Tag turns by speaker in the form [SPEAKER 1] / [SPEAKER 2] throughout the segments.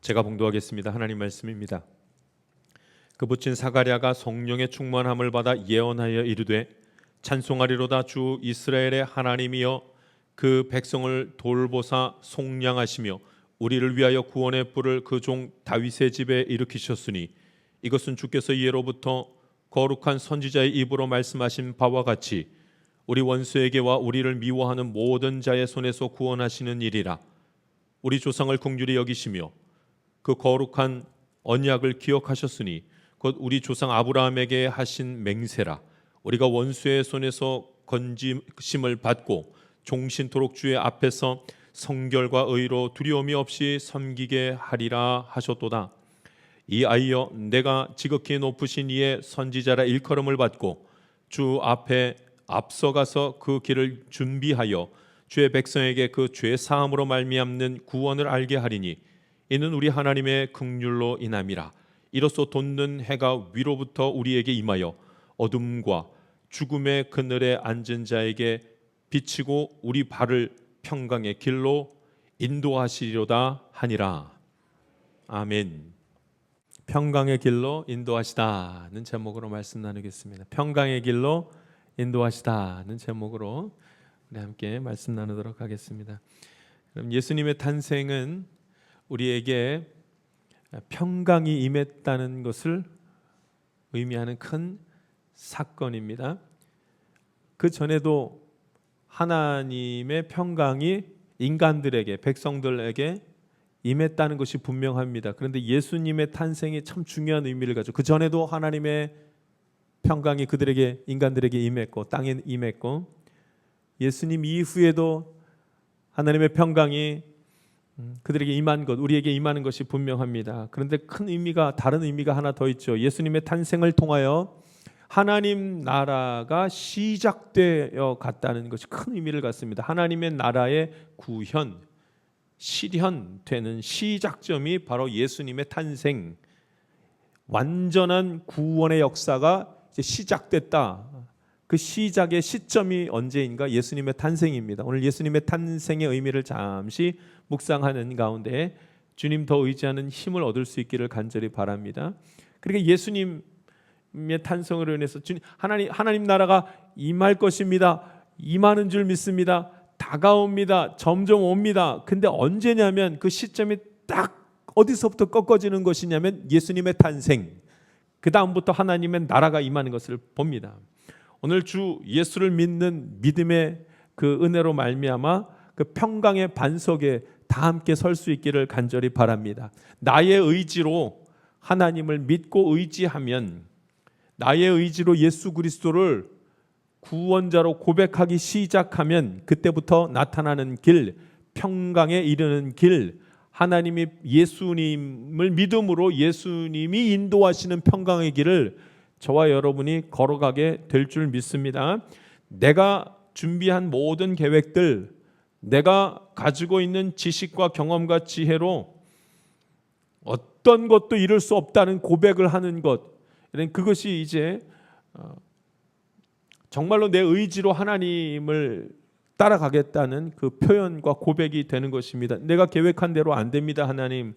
[SPEAKER 1] 제가 봉독하겠습니다. 하나님 말씀입니다. 그 부친 사가랴가 성령의 충만함을 받아 예언하여 이르되 찬송하리로다. 주 이스라엘의 하나님이여 그 백성을 돌보사 속량하시며 우리를 위하여 구원의 뿔을 그 종 다윗의 집에 일으키셨으니 이것은 주께서 예로부터 거룩한 선지자의 입으로 말씀하신 바와 같이 우리 원수에게와 우리를 미워하는 모든 자의 손에서 구원하시는 일이라. 우리 조상을 긍휼히 여기시며 그 거룩한 언약을 기억하셨으니 곧 우리 조상 아브라함에게 하신 맹세라. 우리가 원수의 손에서 건지심을 받고 종신토록 주의 앞에서 성결과 의로 두려움이 없이 섬기게 하리라 하셨도다. 이 아이여, 내가 지극히 높으신 이의 선지자라 일컬음을 받고 주 앞에 앞서가서 그 길을 준비하여 주의 백성에게 그 죄 사함으로 말미암는 구원을 알게 하리니 이는 우리 하나님의 긍휼로 인함이라. 이로써 돋는 해가 위로부터 우리에게 임하여 어둠과 죽음의 그늘에 앉은 자에게 비치고 우리 발을 평강의 길로 인도하시리로다 하니라. 아멘. 평강의 길로 인도하시다는 제목으로 말씀 나누겠습니다. 평강의 길로 인도하시다는 제목으로 우리 함께 말씀 나누도록 하겠습니다. 그럼 예수님의 탄생은 우리에게 평강이 임했다는 것을 의미하는 큰 사건입니다. 그 전에도 하나님의 평강이 인간들에게, 백성들에게 임했다는 것이 분명합니다. 그런데 예수님의 탄생이 참 중요한 의미를 가지고, 그 전에도 하나님의 평강이 그들에게, 인간들에게 임했고 땅에 임했고, 예수님 이후에도 하나님의 평강이 그들에게 임한 것, 우리에게 임하는 것이 분명합니다. 그런데 큰 의미가, 다른 의미가 하나 더 있죠. 예수님의 탄생을 통하여 하나님 나라가 시작되어 갔다는 것이 큰 의미를 갖습니다. 하나님의 나라의 구현, 실현되는 시작점이 바로 예수님의 탄생, 완전한 구원의 역사가 이제 시작됐다. 그 시작의 시점이 언제인가? 예수님의 탄생입니다. 오늘 예수님의 탄생의 의미를 잠시 묵상하는 가운데 주님 더 의지하는 힘을 얻을 수 있기를 간절히 바랍니다. 그러니까 예수님의 탄생으로 인해서 하나님 나라가 임할 것입니다. 임하는 줄 믿습니다. 다가옵니다. 점점 옵니다. 근데 언제냐면 그 시점이 딱 어디서부터 꺾어지는 것이냐면 예수님의 탄생, 그 다음부터 하나님의 나라가 임하는 것을 봅니다. 오늘 주 예수를 믿는 믿음의 그 은혜로 말미암아 그 평강의 반석에 다 함께 설 수 있기를 간절히 바랍니다. 나의 의지로 하나님을 믿고 의지하면, 나의 의지로 예수 그리스도를 구원자로 고백하기 시작하면 그때부터 나타나는 길, 평강에 이르는 길, 하나님이 예수님을 믿음으로 예수님이 인도하시는 평강의 길을 저와 여러분이 걸어가게 될 줄 믿습니다. 내가 준비한 모든 계획들, 내가 가지고 있는 지식과 경험과 지혜로 어떤 것도 이룰 수 없다는 고백을 하는 것, 그것이 이제 정말로 내 의지로 하나님을 따라가겠다는 그 표현과 고백이 되는 것입니다. 내가 계획한 대로 안 됩니다, 하나님.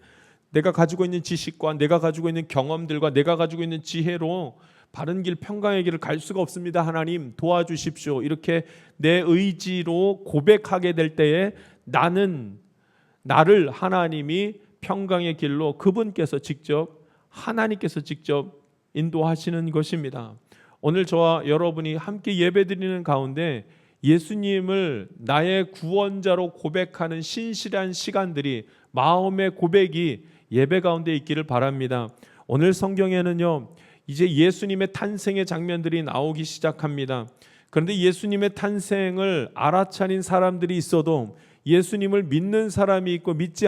[SPEAKER 1] 내가 가지고 있는 지식과 내가 가지고 있는 경험들과 내가 가지고 있는 지혜로 바른 길, 평강의 길을 갈 수가 없습니다. 하나님 도와주십시오. 이렇게 내 의지로 고백하게 될 때에 나를 하나님이 평강의 길로 그분께서 직접, 하나님께서 직접 인도하시는 것입니다. 오늘 저와 여러분이 함께 예배드리는 가운데 예수님을 나의 구원자로 고백하는 신실한 시간들이, 마음의 고백이 예배 가운데 있기를 바랍니다. 오늘 성경에는요, 이제 예수님의 탄생의 장면들이 나오기 시작합니다. 그런데 예수님의 탄생을 알아차린 사람들이 있어도 예수님을 믿는 사람이 있고 믿지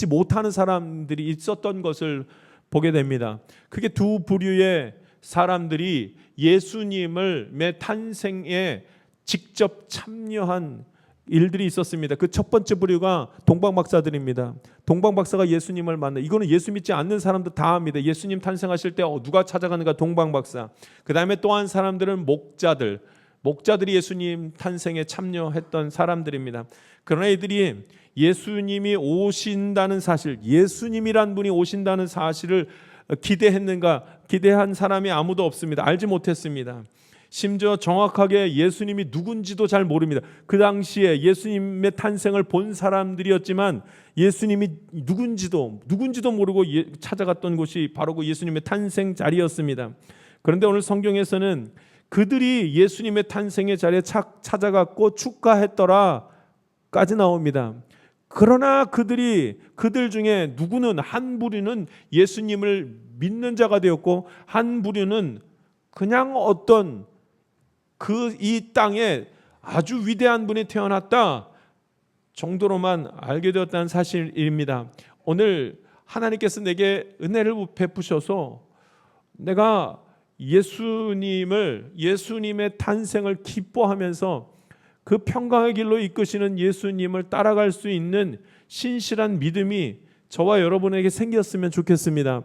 [SPEAKER 1] 못하는 사람들이 있었던 것을 보게 됩니다. 그게 두 부류의 사람들이 예수님의 탄생에 직접 참여한 일들이 있었습니다. 그 첫 번째 부류가 동방박사들입니다. 동방박사가 예수님을 만나, 이거는 예수 믿지 않는 사람도 다 합니다. 예수님 탄생하실 때 누가 찾아가는가? 동방박사. 그 다음에 또 한 사람들은 목자들, 목자들이 예수님 탄생에 참여했던 사람들입니다. 그러나 이들이 예수님이 오신다는 사실, 예수님이란 분이 오신다는 사실을 기대했는가? 기대한 사람이 아무도 없습니다. 알지 못했습니다. 심지어 정확하게 예수님이 누군지도 잘 모릅니다. 그 당시에 예수님의 탄생을 본 사람들이었지만 예수님이 누군지도 모르고 찾아갔던 곳이 바로 그 예수님의 탄생 자리였습니다. 그런데 오늘 성경에서는 그들이 예수님의 탄생의 자리에 찾아갔고 축하했더라까지 나옵니다. 그러나 그들 중에 누구는 한 부류는 예수님을 믿는 자가 되었고 한 부류는 그냥 어떤 이 땅에 아주 위대한 분이 태어났다 정도로만 알게 되었다는 사실입니다. 오늘 하나님께서 내게 은혜를 베푸셔서 내가 예수님의 탄생을 기뻐하면서 그 평강의 길로 이끄시는 예수님을 따라갈 수 있는 신실한 믿음이 저와 여러분에게 생겼으면 좋겠습니다.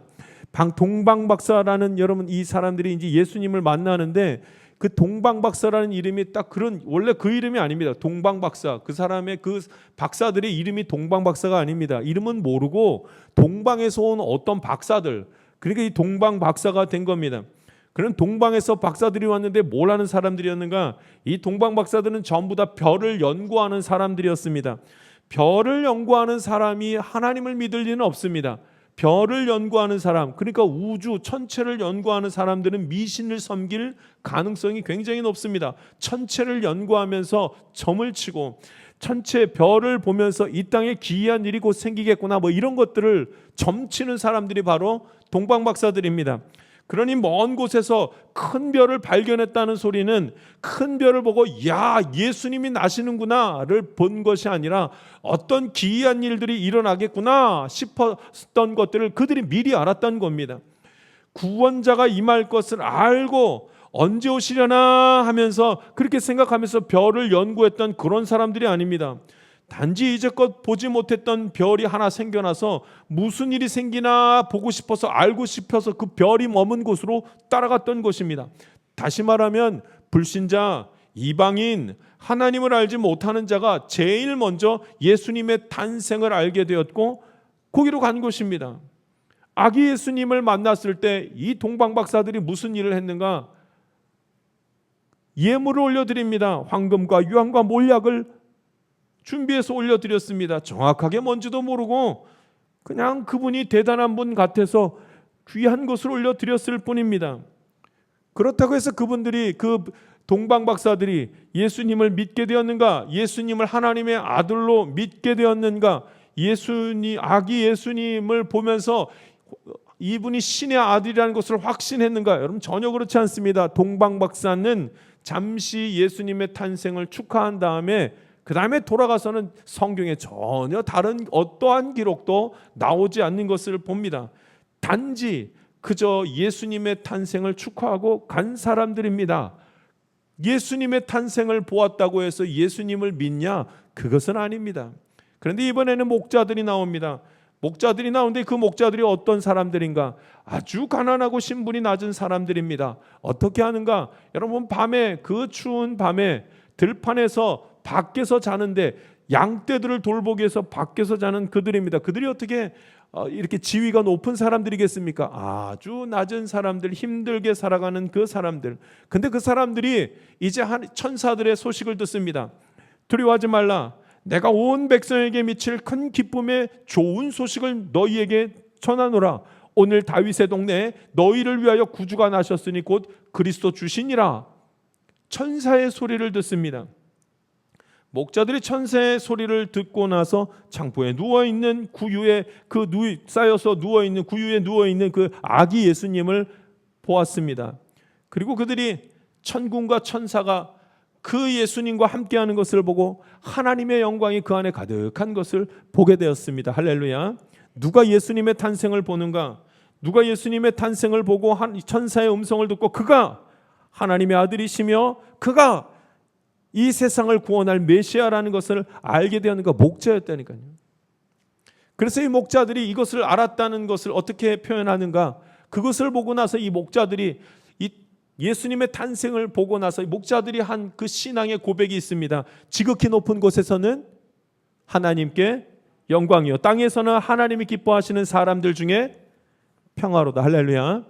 [SPEAKER 1] 동방박사라는 여러분 이 사람들이 이제 예수님을 만나는데 그 동방박사라는 이름이 딱 원래 그 이름이 아닙니다. 동방박사, 그 사람의 그 박사들의 이름이 동방박사가 아닙니다. 이름은 모르고 동방에서 온 어떤 박사들, 그러니까 이 동방박사가 된 겁니다. 그런 동방에서 박사들이 왔는데 뭘 하는 사람들이었는가? 이 동방박사들은 전부 다 별을 연구하는 사람들이었습니다. 별을 연구하는 사람이 하나님을 믿을 리는 없습니다. 별을 연구하는 사람, 그러니까 우주 천체를 연구하는 사람들은 미신을 섬길 가능성이 굉장히 높습니다. 천체를 연구하면서 점을 치고 천체 별을 보면서 이 땅에 기이한 일이 곧 생기겠구나 이런 것들을 점치는 사람들이 바로 동방박사들입니다. 그러니 먼 곳에서 큰 별을 발견했다는 소리는 큰 별을 보고 야 예수님이 나시는구나를 본 것이 아니라 어떤 기이한 일들이 일어나겠구나 싶었던 것들을 그들이 미리 알았던 겁니다. 구원자가 임할 것을 알고 언제 오시려나 하면서 그렇게 생각하면서 별을 연구했던 그런 사람들이 아닙니다. 단지 이제껏 보지 못했던 별이 하나 생겨나서 무슨 일이 생기나 보고 싶어서 알고 싶어서 그 별이 머문 곳으로 따라갔던 것입니다. 다시 말하면 불신자, 이방인, 하나님을 알지 못하는 자가 제일 먼저 예수님의 탄생을 알게 되었고 거기로 간 것입니다. 아기 예수님을 만났을 때 이 동방박사들이 무슨 일을 했는가? 예물을 올려드립니다. 황금과 유황과 몰약을 준비해서 올려드렸습니다. 정확하게 뭔지도 모르고 그냥 그분이 대단한 분 같아서 귀한 것을 올려드렸을 뿐입니다. 그렇다고 해서 그분들이 그 동방박사들이 예수님을 믿게 되었는가? 예수님을 하나님의 아들로 믿게 되었는가? 아기 예수님을 보면서 이분이 신의 아들이라는 것을 확신했는가? 여러분 전혀 그렇지 않습니다. 동방박사는 잠시 예수님의 탄생을 축하한 다음에 그 다음에 돌아가서는 성경에 전혀 다른 어떠한 기록도 나오지 않는 것을 봅니다. 단지 그저 예수님의 탄생을 축하하고 간 사람들입니다. 예수님의 탄생을 보았다고 해서 예수님을 믿냐? 그것은 아닙니다. 그런데 이번에는 목자들이 나옵니다. 목자들이 나오는데 그 목자들이 어떤 사람들인가? 아주 가난하고 신분이 낮은 사람들입니다. 어떻게 하는가? 여러분 밤에 그 추운 밤에 들판에서 밖에서 자는데 양떼들을 돌보기 위해서 밖에서 자는 그들입니다. 그들이 어떻게 이렇게 지위가 높은 사람들이겠습니까? 아주 낮은 사람들, 힘들게 살아가는 그 사람들. 근데 그 사람들이 이제 천사들의 소식을 듣습니다. 두려워하지 말라. 내가 온 백성에게 미칠 큰 기쁨의 좋은 소식을 너희에게 전하노라. 오늘 다윗의 동네에 너희를 위하여 구주가 나셨으니 곧 그리스도 주시니라. 천사의 소리를 듣습니다. 목자들이 천사의 소리를 듣고 나서 창포에 누워있는 구유에 쌓여서 누워있는 구유에 누워있는 그 아기 예수님을 보았습니다. 그리고 그들이 천군과 천사가 그 예수님과 함께하는 것을 보고 하나님의 영광이 그 안에 가득한 것을 보게 되었습니다. 할렐루야. 누가 예수님의 탄생을 보는가? 누가 예수님의 탄생을 보고 천사의 음성을 듣고 그가 하나님의 아들이시며 그가 이 세상을 구원할 메시아라는 것을 알게 되었는가? 목자였다니까요. 그래서 이 목자들이 이것을 알았다는 것을 어떻게 표현하는가? 그것을 보고 나서 이 목자들이 이 예수님의 탄생을 보고 나서 목자들이 한 그 신앙의 고백이 있습니다. 지극히 높은 곳에서는 하나님께 영광이요, 땅에서는 하나님이 기뻐하시는 사람들 중에 평화로다. 할렐루야.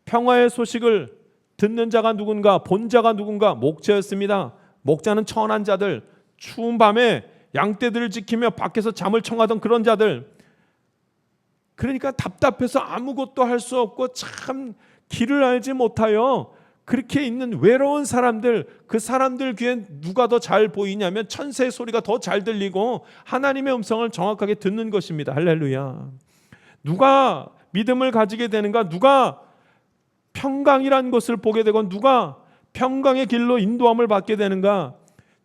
[SPEAKER 1] 평화의 소식을 듣는 자가 누군가, 본 자가 누군가? 목자였습니다. 목자는 천한 자들, 추운 밤에 양떼들을 지키며 밖에서 잠을 청하던 그런 자들, 그러니까 답답해서 아무것도 할 수 없고 참 길을 알지 못하여 그렇게 있는 외로운 사람들, 그 사람들 귀엔 누가 더 잘 보이냐면 천사의 소리가 더 잘 들리고 하나님의 음성을 정확하게 듣는 것입니다. 할렐루야. 누가 믿음을 가지게 되는가? 누가 평강이란 것을 보게 되고 누가 평강의 길로 인도함을 받게 되는가?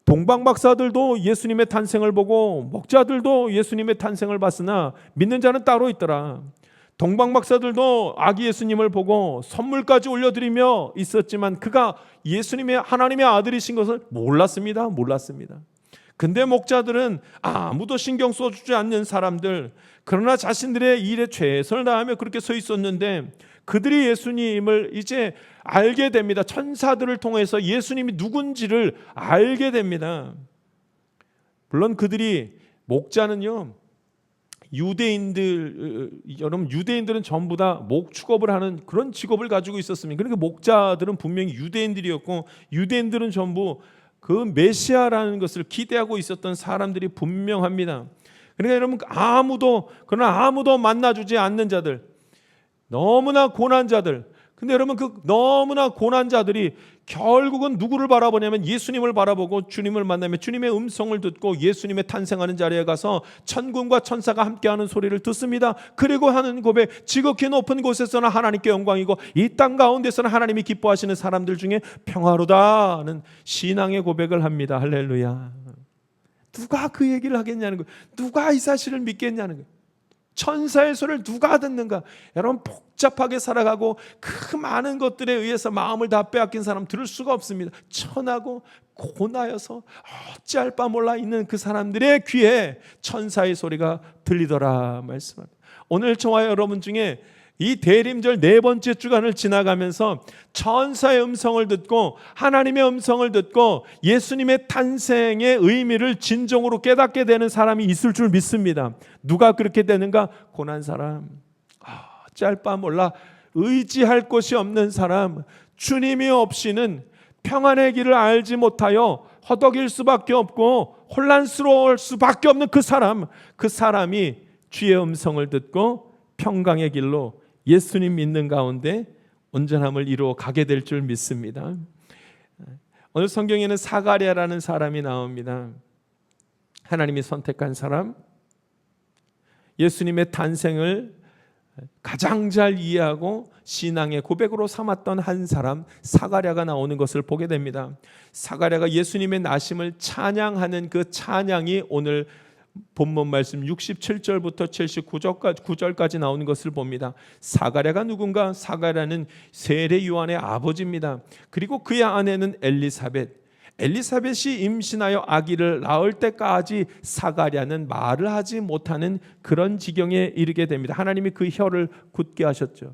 [SPEAKER 1] 동방박사들도 예수님의 탄생을 보고 목자들도 예수님의 탄생을 봤으나 믿는 자는 따로 있더라. 동방박사들도 아기 예수님을 보고 선물까지 올려드리며 있었지만 그가 예수님의 하나님의 아들이신 것을 몰랐습니다. 근데 목자들은 아무도 신경 써주지 않는 사람들, 그러나 자신들의 일에 최선을 다하며 그렇게 서 있었는데 그들이 예수님을 이제 알게 됩니다. 천사들을 통해서 예수님이 누군지를 알게 됩니다. 물론 그들이, 목자는요, 여러분 유대인들은 전부 다 목축업을 하는 그런 직업을 가지고 있었습니다. 그러니까 목자들은 분명히 유대인들이었고 유대인들은 전부 그 메시아라는 것을 기대하고 있었던 사람들이 분명합니다. 그러니까 여러분 아무도 만나주지 않는 자들, 너무나 고난 자들, 근데 여러분 그 너무나 고난 자들이 결국은 누구를 바라보냐면 예수님을 바라보고 주님을 만나며 주님의 음성을 듣고 예수님의 탄생하는 자리에 가서 천군과 천사가 함께하는 소리를 듣습니다. 그리고 하는 고백, 지극히 높은 곳에서는 하나님께 영광이고 이 땅 가운데서는 하나님이 기뻐하시는 사람들 중에 평화로다는 신앙의 고백을 합니다. 할렐루야. 누가 그 얘기를 하겠냐는 거예요. 누가 이 사실을 믿겠냐는 거예요. 천사의 소리를 누가 듣는가? 여러분 복잡하게 살아가고 그 많은 것들에 의해서 마음을 다 빼앗긴 사람 들을 수가 없습니다. 천하고 고나여서 어찌할 바 몰라 있는 그 사람들의 귀에 천사의 소리가 들리더라 말씀합니다. 오늘 저와 여러분 중에 이 대림절 네 번째 주간을 지나가면서 천사의 음성을 듣고 하나님의 음성을 듣고 예수님의 탄생의 의미를 진정으로 깨닫게 되는 사람이 있을 줄 믿습니다. 누가 그렇게 되는가? 고난 사람, 짤 바 몰라 의지할 곳이 없는 사람, 주님이 없이는 평안의 길을 알지 못하여 허덕일 수밖에 없고 혼란스러울 수밖에 없는 그 사람이 주의 음성을 듣고 평강의 길로 예수님 믿는 가운데 온전함을 이루어 가게 될 줄 믿습니다. 오늘 성경에는 사가랴라는 사람이 나옵니다. 하나님이 선택한 사람, 예수님의 탄생을 가장 잘 이해하고 신앙의 고백으로 삼았던 한 사람 사가랴가 나오는 것을 보게 됩니다. 사가랴가 예수님의 나심을 찬양하는 그 찬양이 오늘 본문 말씀 67절부터 79절까지 나오는 것을 봅니다. 사가랴가 누군가? 사가랴는 세례 요한의 아버지입니다. 그리고 그의 아내는 엘리사벳이 임신하여 아기를 낳을 때까지 사가랴는 말을 하지 못하는 그런 지경에 이르게 됩니다. 하나님이 그 혀를 굳게 하셨죠.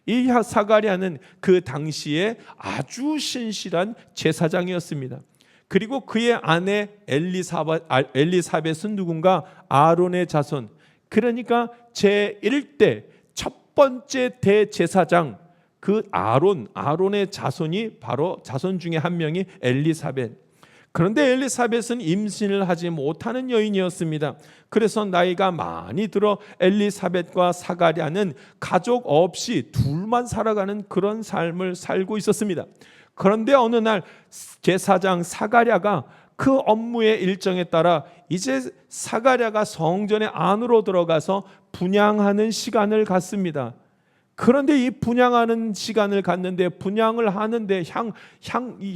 [SPEAKER 1] 이 사가랴는 그 당시에 아주 신실한 제사장이었습니다. 그리고 그의 아내 엘리사벳은 누군가? 아론의 자손, 그러니까 제1대 첫 번째 대제사장, 그 아론의 자손이 바로 자손 중에 한 명이 엘리사벳. 그런데 엘리사벳은 임신을 하지 못하는 여인이었습니다. 그래서 나이가 많이 들어 엘리사벳과 사가랴는 가족 없이 둘만 살아가는 그런 삶을 살고 있었습니다. 그런데 어느 날 제사장 사가랴가 그 업무의 일정에 따라 이제 사가랴가 성전의 안으로 들어가서 분향하는 시간을 갖습니다. 그런데 이 분향하는 시간을 갖는데, 분향을 하는데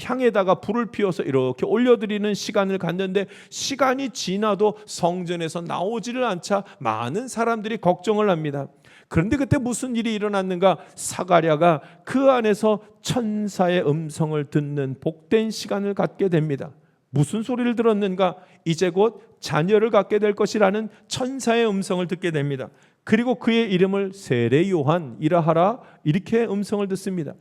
[SPEAKER 1] 향에다가 불을 피워서 이렇게 올려드리는 시간을 갖는데 시간이 지나도 성전에서 나오지를 않자 많은 사람들이 걱정을 합니다. 그런데 그때 무슨 일이 일어났는가? 사가랴가 그 안에서 천사의 음성을 듣는 복된 시간을 갖게 됩니다. 무슨 소리를 들었는가? 이제 곧 자녀를 갖게 될 것이라는 천사의 음성을 듣게 됩니다. 그리고 그의 이름을 세례 요한이라 하라, 이렇게 음성을 듣습니다.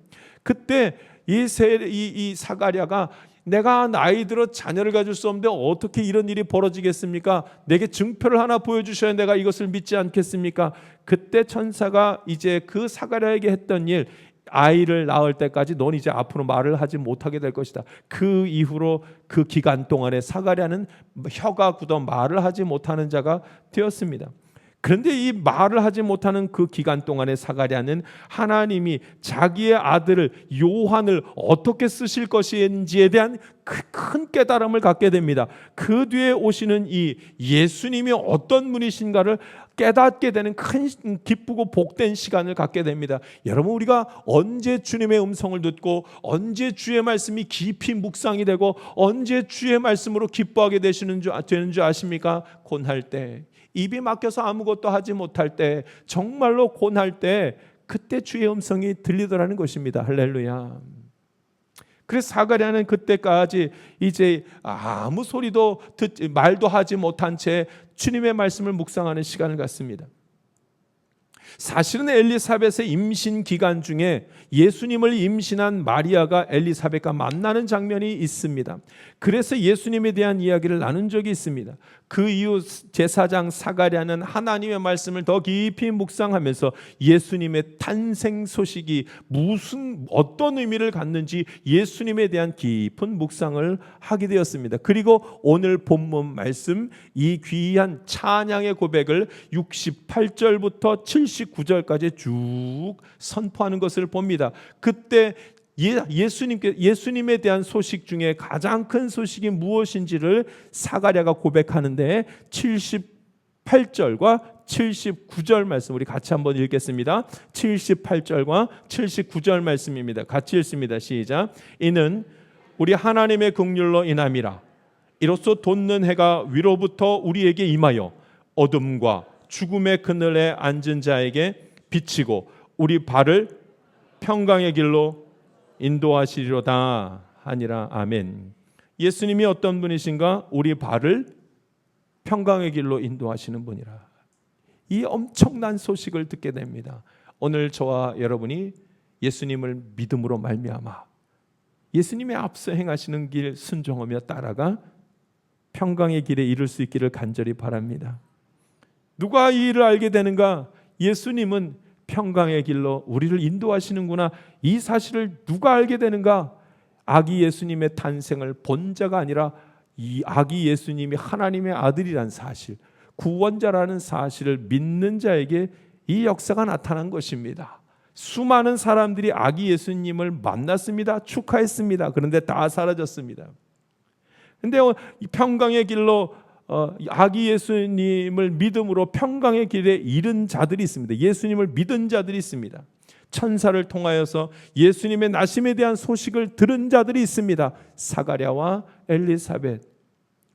[SPEAKER 1] 그때 이 사가랴가 내가 나이 들어 자녀를 가질 수 없는데 어떻게 이런 일이 벌어지겠습니까? 내게 증표를 하나 보여주셔야 내가 이것을 믿지 않겠습니까? 그때 천사가 이제 그 사가랴에게 했던 일, 아이를 낳을 때까지 넌 이제 앞으로 말을 하지 못하게 될 것이다. 그 이후로 그 기간 동안에 사가랴는 혀가 굳어 말을 하지 못하는 자가 되었습니다. 그런데 이 말을 하지 못하는 그 기간 동안에 사가랴는 하나님이 자기의 아들을 요한을 어떻게 쓰실 것인지에 대한 큰 깨달음을 갖게 됩니다. 그 뒤에 오시는 이 예수님이 어떤 분이신가를 깨닫게 되는 큰 기쁘고 복된 시간을 갖게 됩니다. 여러분, 우리가 언제 주님의 음성을 듣고 언제 주의 말씀이 깊이 묵상이 되고 언제 주의 말씀으로 기뻐하게 되는 줄 아십니까? 고날 때, 입이 막혀서 아무것도 하지 못할 때, 정말로 고날 때, 그때 주의 음성이 들리더라는 것입니다. 할렐루야. 그래서 사가랴는 그때까지 이제 아무 소리도 말도 하지 못한 채 주님의 말씀을 묵상하는 시간을 갖습니다. 사실은 엘리사벳의 임신 기간 중에 예수님을 임신한 마리아가 엘리사벳과 만나는 장면이 있습니다. 그래서 예수님에 대한 이야기를 나눈 적이 있습니다. 그 이후 제사장 사가랴는 하나님의 말씀을 더 깊이 묵상하면서 예수님의 탄생 소식이 어떤 의미를 갖는지 예수님에 대한 깊은 묵상을 하게 되었습니다. 그리고 오늘 본문 말씀, 이 귀한 찬양의 고백을 68절부터 79절까지 쭉 선포하는 것을 봅니다. 그때 예수님에 대한 소식 중에 가장 큰 소식이 무엇인지를 사가랴가 고백하는데 78절과 79절 말씀 우리 같이 한번 읽겠습니다. 78절과 79절 말씀입니다. 같이 읽습니다. 시작. 이는 우리 하나님의 긍휼로 인함이라. 이로써 돋는 해가 위로부터 우리에게 임하여 어둠과 죽음의 그늘에 앉은 자에게 비치고 우리 발을 평강의 길로 인도하시리로다 하니라. 아멘. 예수님이 어떤 분이신가? 우리 발을 평강의 길로 인도하시는 분이라. 이 엄청난 소식을 듣게 됩니다. 오늘 저와 여러분이 예수님을 믿음으로 말미암아 예수님의 앞서 행하시는 길 순종하며 따라가 평강의 길에 이룰 수 있기를 간절히 바랍니다. 누가 이 일을 알게 되는가? 예수님은 평강의 길로 우리를 인도하시는구나. 이 사실을 누가 알게 되는가? 아기 예수님의 탄생을 본 자가 아니라 이 아기 예수님이 하나님의 아들이란 사실, 구원자라는 사실을 믿는 자에게 이 역사가 나타난 것입니다. 수많은 사람들이 아기 예수님을 만났습니다. 축하했습니다. 그런데 다 사라졌습니다. 그런데 평강의 길로 아기 예수님을 믿음으로 평강의 길에 이른 자들이 있습니다. 예수님을 믿은 자들이 있습니다. 천사를 통하여서 예수님의 나심에 대한 소식을 들은 자들이 있습니다. 사가랴와 엘리사벳,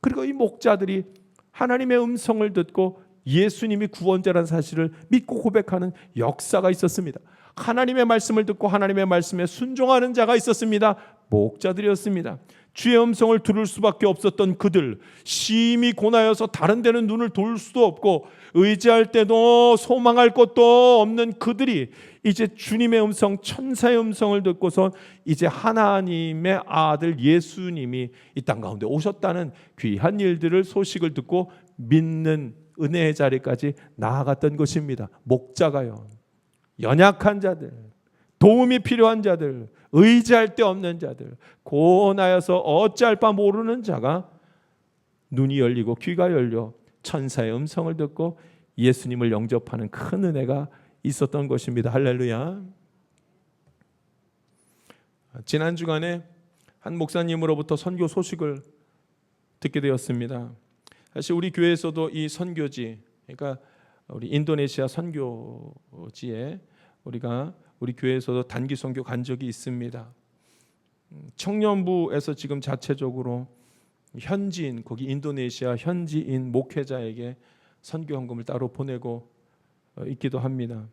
[SPEAKER 1] 그리고 이 목자들이 하나님의 음성을 듣고 예수님이 구원자라는 사실을 믿고 고백하는 역사가 있었습니다. 하나님의 말씀을 듣고 하나님의 말씀에 순종하는 자가 있었습니다. 목자들이었습니다. 주의 음성을 들을 수밖에 없었던 그들, 심히 고나여서 다른 데는 눈을 돌 수도 없고 의지할 때도 소망할 것도 없는 그들이 이제 주님의 음성, 천사의 음성을 듣고서 이제 하나님의 아들 예수님이 이 땅 가운데 오셨다는 귀한 일들을 소식을 듣고 믿는 은혜의 자리까지 나아갔던 것입니다. 목자가요, 연약한 자들, 도움이 필요한 자들, 의지할 데 없는 자들, 고나여서 어찌할 바 모르는 자가 눈이 열리고 귀가 열려 천사의 음성을 듣고 예수님을 영접하는 큰 은혜가 있었던 것입니다. 할렐루야. 지난 주간에 한 목사님으로부터 선교 소식을 듣게 되었습니다. 사실 우리 교회에서도 이 선교지, 그러니까 우리 인도네시아 선교지에 우리 교회에서도 단기 선교 간 적이 있습니다. 청년부에서 지금 자체적으로 현지인, 거기 인도네시아 현지인 목회자에게 선교 헌금을 따로 보내고 있기도 합니다.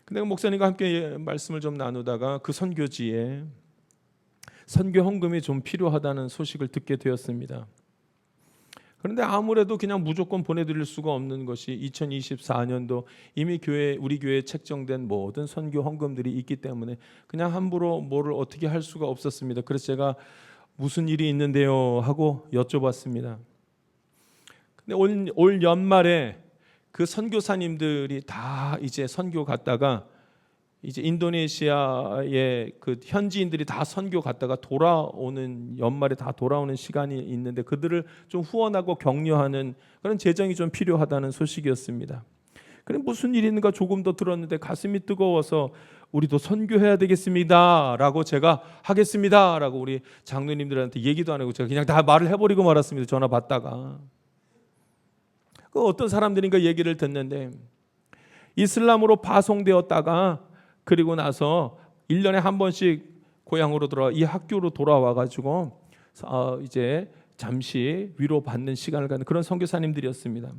[SPEAKER 1] 근데 목사님과 함께 말씀을 좀 나누다가 그 선교지에 선교 헌금이 좀 필요하다는 소식을 듣게 되었습니다. 그런데 아무래도 그냥 무조건 보내드릴 수가 없는 것이 2024년도 이미 우리 교회에 책정된 모든 선교 헌금들이 있기 때문에 그냥 함부로 뭐를 어떻게 할 수가 없었습니다. 그래서 제가 무슨 일이 있는데요 하고 여쭤봤습니다. 근데 올 연말에 그 선교사님들이 다 이제 선교 갔다가 이제 인도네시아의 그 현지인들이 다 선교 갔다가 돌아오는, 연말에 다 돌아오는 시간이 있는데 그들을 좀 후원하고 격려하는 그런 재정이 좀 필요하다는 소식이었습니다. 그래 무슨 일이 있는가 조금 더 들었는데 가슴이 뜨거워서 우리도 선교해야 되겠습니다 라고 제가 하겠습니다 라고 우리 장로님들한테 얘기도 안 하고 제가 그냥 다 말을 해버리고 말았습니다. 전화 받다가. 그 어떤 사람들인가 얘기를 듣는데 이슬람으로 파송되었다가 그리고 나서 1년에 한 번씩 고향으로 이 학교로 돌아와 가지고 이제 잠시 위로받는 시간을 갖는 그런 선교사님들이었습니다.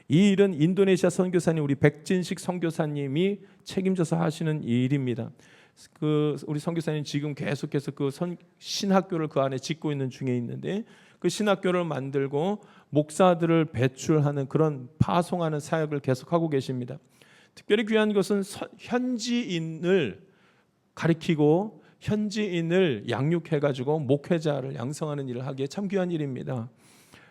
[SPEAKER 1] 이 일은 인도네시아 선교사님 우리 백진식 선교사님이 책임져서 하시는 일입니다. 우리 선교사님 지금 계속해서 신학교를 그 안에 짓고 있는 중에 있는데 그 신학교를 만들고 목사들을 배출하는 그런 파송하는 사역을 계속하고 계십니다. 특별히 귀한 것은 현지인을 가리키고 현지인을 양육해가지고 목회자를 양성하는 일을 하기에 참 귀한 일입니다.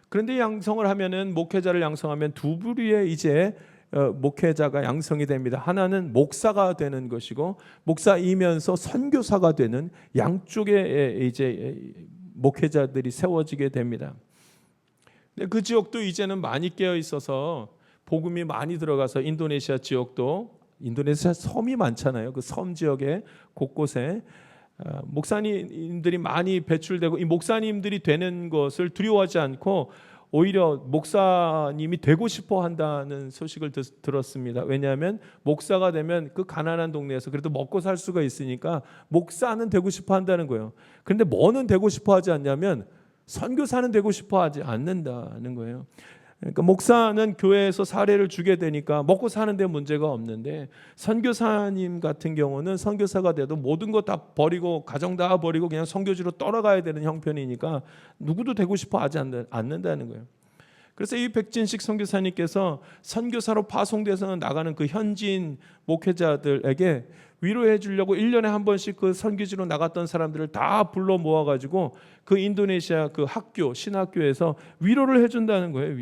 [SPEAKER 1] 그런데 양성을 하면은 목회자를 양성하면 두 부류의 이제 목회자가 양성이 됩니다. 하나는 목사가 되는 것이고 목사이면서 선교사가 되는 양쪽의 이제 목회자들이 세워지게 됩니다. 근데 그 지역도 이제는 많이 깨어 있어서 복음이 많이 들어가서 인도네시아 지역도 인도네시아 섬이 많잖아요. 그 섬 지역에 곳곳에 목사님들이 많이 배출되고 이 목사님들이 되는 것을 두려워하지 않고 오히려 목사님이 되고 싶어 한다는 소식을 들었습니다. 왜냐하면 목사가 되면 그 가난한 동네에서 그래도 먹고 살 수가 있으니까 목사는 되고 싶어 한다는 거예요. 그런데 뭐는 되고 싶어 하지 않냐면 선교사는 되고 싶어 하지 않는다는 거예요. 그러니까 목사는 교회에서 사례를 주게 되니까 먹고 사는 데 문제가 없는데 선교사님 같은 경우는 선교사가 돼도 모든 것 다 버리고 가정 다 버리고 그냥 선교지로 떠나가야 되는 형편이니까 누구도 되고 싶어 하지 않는다는 거예요. 그래서 이 백진식 선교사님께서 선교사로 파송돼서 나가는 그 현지인 목회자들에게 위로해 주려고 1년에 한 번씩 그 선교지로 나갔던 사람들을 다 불러 모아가지고 그 인도네시아 그 학교, 신학교에서 위로를 해준다는 거예요.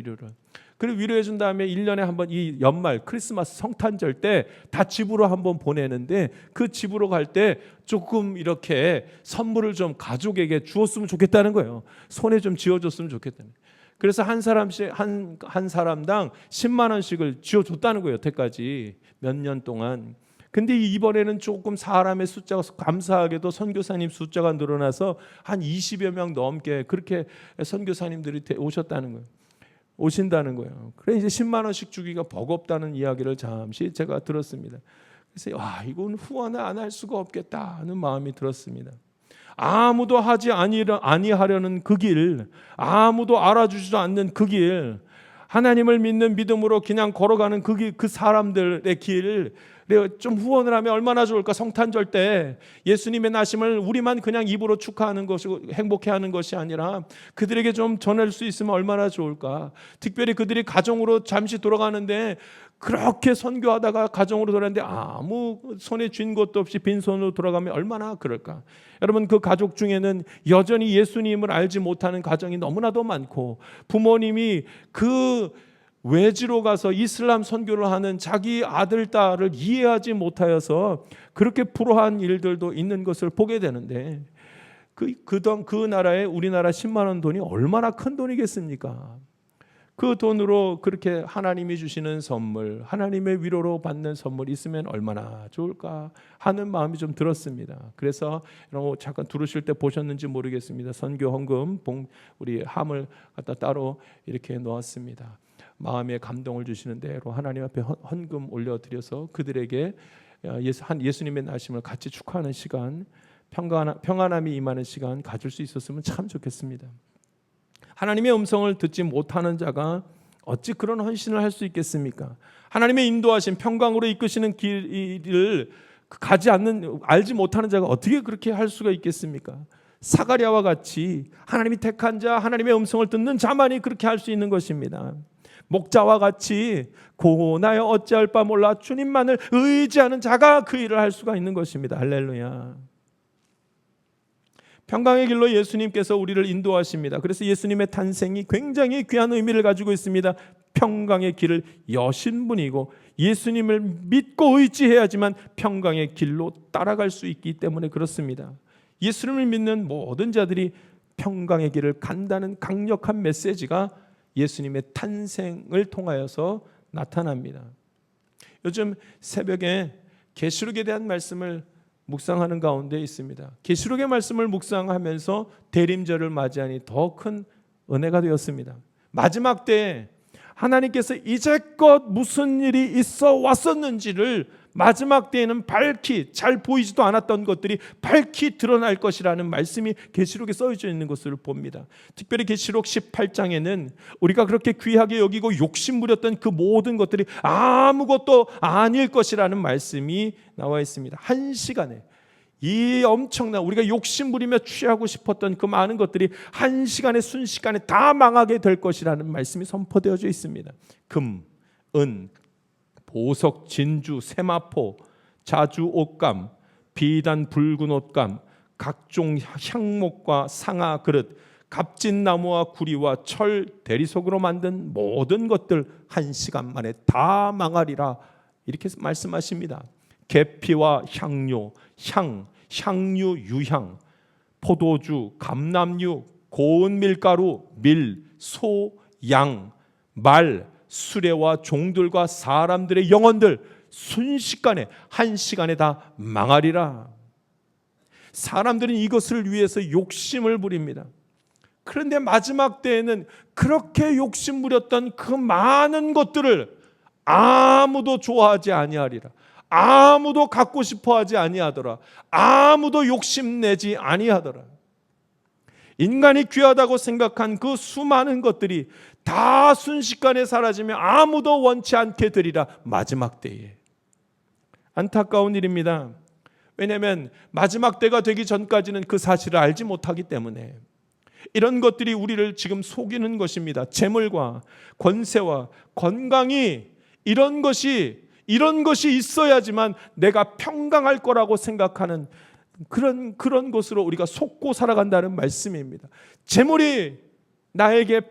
[SPEAKER 1] 그리고 위로해 준 다음에 1년에 한 번 이 연말 크리스마스 성탄절 때 다 집으로 한번 보내는데 그 집으로 갈 때 조금 이렇게 선물을 좀 가족에게 주었으면 좋겠다는 거예요. 손에 좀 쥐어줬으면 좋겠다는 거예요. 그래서 한 사람씩 한 사람당 10만 원씩을 쥐어줬다는 거예요. 여태까지 몇 년 동안. 근데 이번에는 조금 사람의 숫자가 감사하게도 선교사님 숫자가 늘어나서 한 20여 명 넘게 그렇게 선교사님들이 오셨다는 거예요. 오신다는 거예요. 그래 이제 10만 원씩 주기가 버겁다는 이야기를 잠시 제가 들었습니다. 그래서 이건 후원을 안 할 수가 없겠다 하는 마음이 들었습니다. 아무도 하지 아니하려는 그 길, 아무도 알아주지도 않는 그 길, 하나님을 믿는 믿음으로 그냥 걸어가는 그 사람들의 길, 좀 후원을 하면 얼마나 좋을까. 성탄절 때 예수님의 나심을 우리만 그냥 입으로 축하하는 것이고 행복해하는 것이 아니라 그들에게 좀 전할 수 있으면 얼마나 좋을까. 특별히 그들이 가정으로 잠시 돌아가는데 그렇게 선교하다가 가정으로 돌아갔는데 아무 손에 쥔 것도 없이 빈손으로 돌아가면 얼마나 그럴까. 여러분 그 가족 중에는 여전히 예수님을 알지 못하는 가정이 너무나도 많고 부모님이 그 외지로 가서 이슬람 선교를 하는 자기 아들, 딸을 이해하지 못하여서 그렇게 불효한 일들도 있는 것을 보게 되는데 그 나라에 우리나라 10만 원 돈이 얼마나 큰 돈이겠습니까? 그 돈으로 그렇게 하나님이 주시는 선물, 하나님의 위로로 받는 선물 있으면 얼마나 좋을까 하는 마음이 좀 들었습니다. 그래서 여러분 잠깐 들으실 때 보셨는지 모르겠습니다. 선교 헌금 우리 함을 갖다 따로 이렇게 놓았습니다. 마음에 감동을 주시는 대로 하나님 앞에 헌금 올려드려서 그들에게 예수님의 나심을 같이 축하하는 시간, 평안함이 임하는 시간 가질 수 있었으면 참 좋겠습니다. 하나님의 음성을 듣지 못하는 자가 어찌 그런 헌신을 할 수 있겠습니까? 하나님의 인도하신 평강으로 이끄시는 길을 알지 못하는 자가 어떻게 그렇게 할 수가 있겠습니까?
[SPEAKER 2] 사가랴와 같이 하나님이 택한 자, 하나님의 음성을 듣는 자만이 그렇게 할 수 있는 것입니다. 목자와 같이 고나여 어찌할 바 몰라 주님만을 의지하는 자가 그 일을 할 수가 있는 것입니다. 할렐루야. 평강의 길로 예수님께서 우리를 인도하십니다. 그래서 예수님의 탄생이 굉장히 귀한 의미를 가지고 있습니다. 평강의 길을 여신 분이고 예수님을 믿고 의지해야지만 평강의 길로 따라갈 수 있기 때문에 그렇습니다. 예수님을 믿는 모든 자들이 평강의 길을 간다는 강력한 메시지가 예수님의 탄생을 통하여서 나타납니다. 요즘 새벽에 계시록에 대한 말씀을 묵상하는 가운데 있습니다. 계시록의 말씀을 묵상하면서 대림절을 맞이하니 더 큰 은혜가 되었습니다. 마지막 때에 하나님께서 이제껏 무슨 일이 있어 왔었는지를 마지막 때에는 밝히 잘 보이지도 않았던 것들이 밝히 드러날 것이라는 말씀이 계시록에 써져 있는 것을 봅니다. 특별히 계시록 18장에는 우리가 그렇게 귀하게 여기고 욕심부렸던 그 모든 것들이 아무것도 아닐 것이라는 말씀이 나와 있습니다. 한 시간에 이 엄청난 우리가 욕심부리며 취하고 싶었던 그 많은 것들이 한 시간에 순식간에 다 망하게 될 것이라는 말씀이 선포되어져 있습니다. 금, 은, 보석, 진주, 세마포, 자주, 옷감, 비단, 붉은 옷감, 각종 향목과 상아, 그릇, 값진 나무와 구리와 철, 대리석으로 만든 모든 것들 한 시간 만에 다 망하리라 이렇게 말씀하십니다. 계피와 향료, 향유, 유향, 포도주, 감람유, 고운 밀가루, 밀, 소, 양, 말, 수레와 종들과 사람들의 영혼들 순식간에 한 시간에 다 망하리라. 사람들은 이것을 위해서 욕심을 부립니다. 그런데 마지막 때에는 그렇게 욕심 부렸던 그 많은 것들을 아무도 좋아하지 아니하리라. 아무도 갖고 싶어하지 아니하더라. 아무도 욕심내지 아니하더라. 인간이 귀하다고 생각한 그 수많은 것들이 다 순식간에 사라지며 아무도 원치 않게 되리라. 마지막 때에. 안타까운 일입니다. 왜냐하면 마지막 때가 되기 전까지는 그 사실을 알지 못하기 때문에 이런 것들이 우리를 지금 속이는 것입니다. 재물과 권세와 건강이 이런 것이 있어야지만 내가 평강할 거라고 생각하는 그런 것으로 우리가 속고 살아간다는 말씀입니다. 재물이 나에게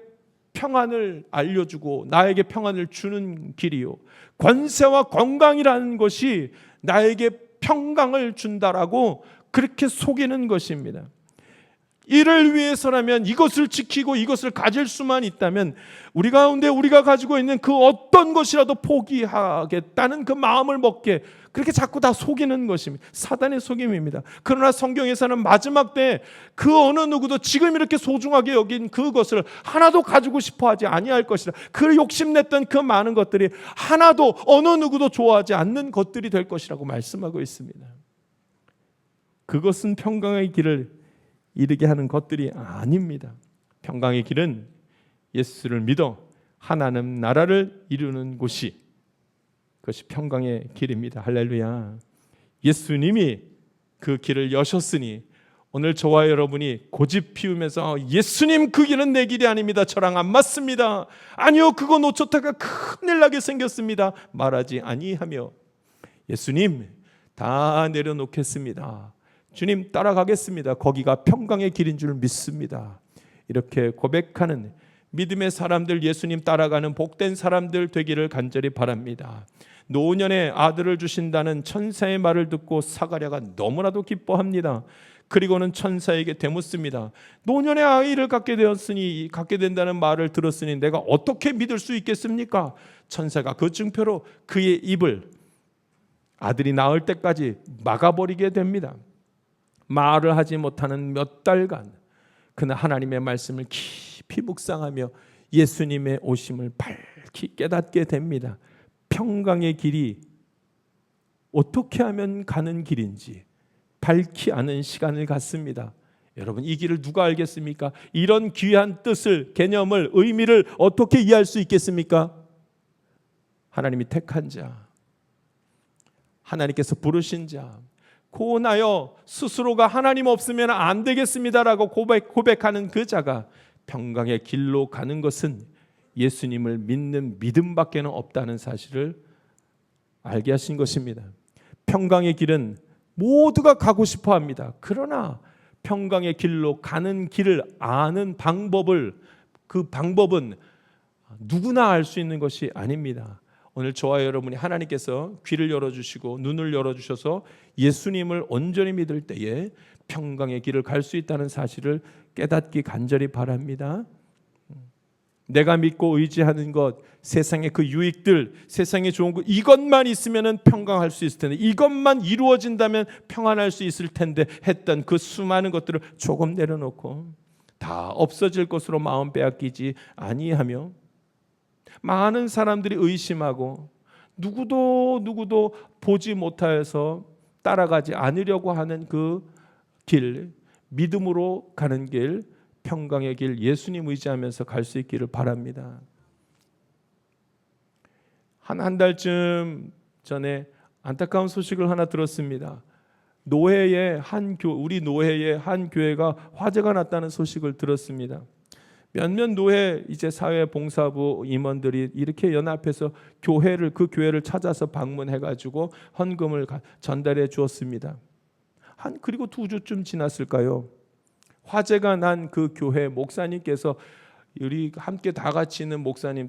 [SPEAKER 2] 평안을 알려주고 나에게 평안을 주는 길이요, 권세와 건강이라는 것이 나에게 평강을 준다라고 그렇게 속이는 것입니다. 이를 위해서라면, 이것을 지키고 이것을 가질 수만 있다면 우리 가운데 우리가 가지고 있는 그 어떤 것이라도 포기하겠다는 그 마음을 먹게 그렇게 자꾸 다 속이는 것입니다. 사단의 속임입니다. 그러나 성경에서는 마지막 때 그 어느 누구도 지금 이렇게 소중하게 여긴 그것을 하나도 가지고 싶어하지 아니할 것이라. 그 욕심냈던 그 많은 것들이 하나도 어느 누구도 좋아하지 않는 것들이 될 것이라고 말씀하고 있습니다. 그것은 평강의 길을 이르게 하는 것들이 아닙니다. 평강의 길은 예수를 믿어 하나님 나라를 이루는 곳이, 그것이 평강의 길입니다. 할렐루야. 예수님이 그 길을 여셨으니 오늘 저와 여러분이 고집 피우면서 예수님 그 길은 내 길이 아닙니다, 저랑 안 맞습니다, 아니요 그거 놓쳤다가 큰일 나게 생겼습니다 말하지 아니하며 예수님 다 내려놓겠습니다, 주님 따라가겠습니다, 거기가 평강의 길인 줄 믿습니다, 이렇게 고백하는 믿음의 사람들, 예수님 따라가는 복된 사람들 되기를 간절히 바랍니다. 노년에 아들을 주신다는 천사의 말을 듣고 사가랴가 너무나도 기뻐합니다. 그리고는 천사에게 되묻습니다. 노년에 아이를 갖게 된다는 말을 들었으니 내가 어떻게 믿을 수 있겠습니까? 천사가 그 증표로 그의 입을 아들이 낳을 때까지 막아버리게 됩니다. 말을 하지 못하는 몇 달간 그는 하나님의 말씀을 깊이 묵상하며 예수님의 오심을 밝히 깨닫게 됩니다. 평강의 길이 어떻게 하면 가는 길인지 밝히 아는 시간을 갖습니다. 여러분, 이 길을 누가 알겠습니까? 이런 귀한 뜻을, 개념을, 의미를 어떻게 이해할 수 있겠습니까? 하나님이 택한 자, 하나님께서 부르신 자, 고나여 스스로가 하나님 없으면 안 되겠습니다라고 고백하는 그 자가 평강의 길로 가는 것은 예수님을 믿는 믿음밖에는 없다는 사실을 알게 하신 것입니다. 평강의 길은 모두가 가고 싶어 합니다. 그러나 평강의 길로 가는 길을 아는 그 방법은 누구나 알 수 있는 것이 아닙니다. 오늘 저와 여러분이 하나님께서 귀를 열어주시고 눈을 열어주셔서 예수님을 온전히 믿을 때에 평강의 길을 갈 수 있다는 사실을 깨닫기 간절히 바랍니다. 내가 믿고 의지하는 것, 세상의 그 유익들, 세상의 좋은 것, 이것만 있으면 평강할 수 있을 텐데, 이것만 이루어진다면 평안할 수 있을 텐데 했던 그 수많은 것들을 조금 내려놓고 다 없어질 것으로 마음 빼앗기지 아니하며 많은 사람들이 의심하고 누구도 보지 못하여서 따라가지 않으려고 하는 그 길, 믿음으로 가는 길, 평강의 길, 예수님 의지하면서 갈 수 있기를 바랍니다. 한 달쯤 전에 안타까운 소식을 하나 들었습니다. 우리 노회의 한 교회가 화재가 났다는 소식을 들었습니다. 몇몇 노회 이제 사회봉사부 임원들이 이렇게 연합해서 그 교회를 찾아서 방문해가지고 헌금을 전달해 주었습니다. 그리고 2주쯤 지났을까요? 화재가 난 그 교회 목사님께서 우리 함께 다 같이 있는 목사님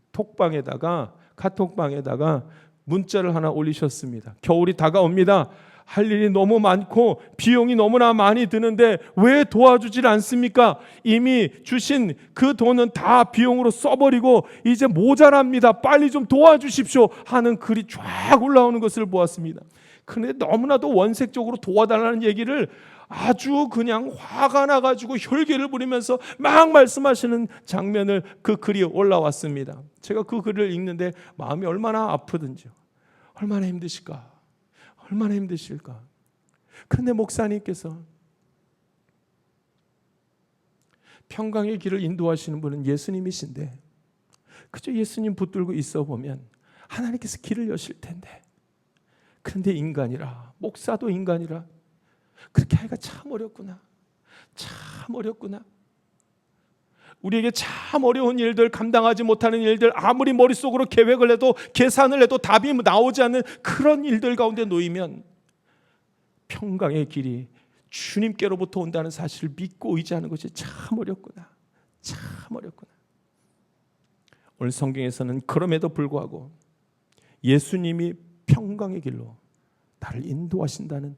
[SPEAKER 2] 카톡방에다가 문자를 하나 올리셨습니다. 겨울이 다가옵니다. 할 일이 너무 많고 비용이 너무나 많이 드는데 왜 도와주질 않습니까? 이미 주신 그 돈은 다 비용으로 써버리고 이제 모자랍니다. 빨리 좀 도와주십시오 하는 글이 쫙 올라오는 것을 보았습니다. 그런데 너무나도 원색적으로 도와달라는 얘기를 아주 그냥 화가 나가지고 혈기를 부리면서 막 말씀하시는 장면을 그 글이 올라왔습니다. 제가 그 글을 읽는데 마음이 얼마나 아프든지요. 얼마나 힘드실까? 그런데 목사님께서 평강의 길을 인도하시는 분은 예수님이신데 그저 예수님 붙들고 있어 보면 하나님께서 길을 여실 텐데, 그런데 인간이라, 목사도 인간이라 그렇게 하기가 참 어렵구나. 우리에게 참 어려운 일들, 감당하지 못하는 일들, 아무리 머릿속으로 계획을 해도 계산을 해도 답이 나오지 않는 그런 일들 가운데 놓이면 평강의 길이 주님께로부터 온다는 사실을 믿고 의지하는 것이 참 어렵구나. 오늘 성경에서는 그럼에도 불구하고 예수님이 평강의 길로 나를 인도하신다는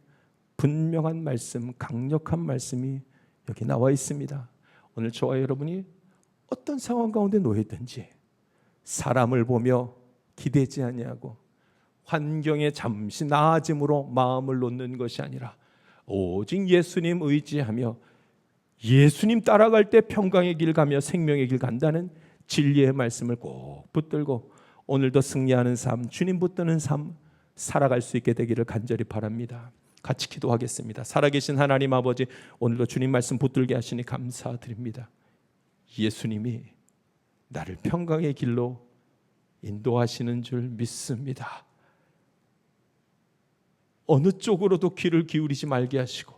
[SPEAKER 2] 분명한 말씀, 강력한 말씀이 여기 나와 있습니다. 오늘 저와 여러분이 어떤 상황 가운데 놓였든지 사람을 보며 기대지 아니하고 환경에 잠시 나아짐으로 마음을 놓는 것이 아니라 오직 예수님 의지하며 예수님 따라갈 때 평강의 길 가며 생명의 길 간다는 진리의 말씀을 꼭 붙들고 오늘도 승리하는 삶, 주님 붙드는 삶 살아갈 수 있게 되기를 간절히 바랍니다. 같이 기도하겠습니다. 살아계신 하나님 아버지, 오늘도 주님 말씀 붙들게 하시니 감사드립니다. 예수님이 나를 평강의 길로 인도하시는 줄 믿습니다. 어느 쪽으로도 귀를 기울이지 말게 하시고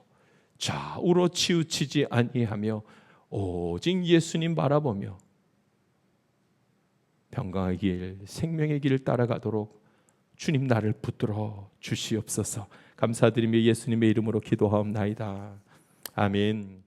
[SPEAKER 2] 좌우로 치우치지 아니하며 오직 예수님 바라보며 평강의 길, 생명의 길을 따라가도록 주님 나를 붙들어 주시옵소서. 감사드리며 예수님의 이름으로 기도하옵나이다. 아멘.